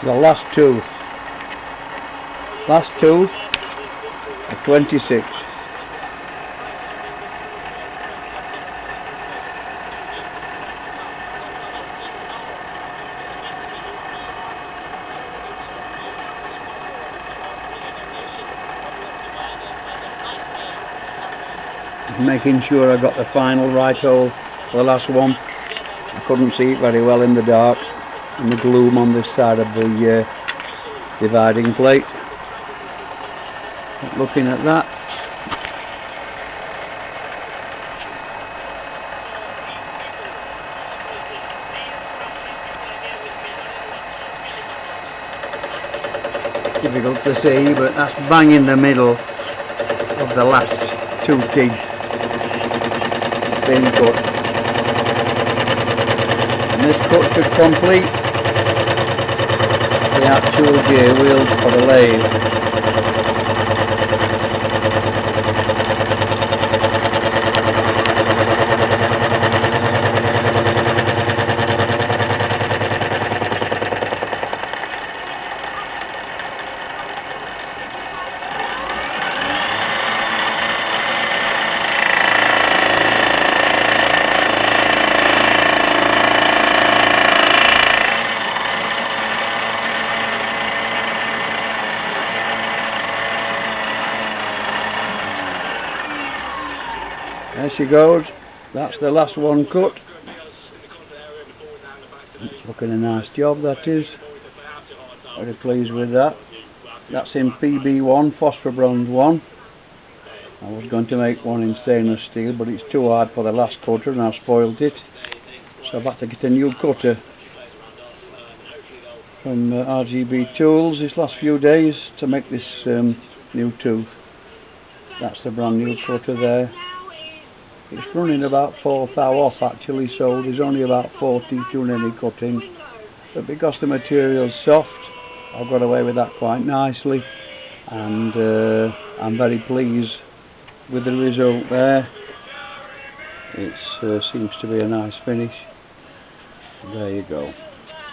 The last tooth. Last tooth at 26. Making sure I got the final right hole for the last one. I couldn't see it very well in the dark and the gloom on this side of the dividing plate. But looking at that, difficult to see, but that's bang in the middle of the last two jigs being cut. And this cut should complete the actual gear wheels for the lathe. There she goes. That's the last one cut. It's looking a nice job, that is. Very pleased with that. That's in PB1, phosphor bronze 1. I was going to make one in stainless steel, but it's too hard for the last cutter and I've spoiled it. So I've had to get a new cutter from RGB Tools this last few days to make this new tooth. That's the brand new cutter there. It's running about 4 thou off actually, so there's only about 40 doing any cutting. But because the material's soft, I've got away with that quite nicely, and I'm very pleased with the result there. It seems to be a nice finish. There you go.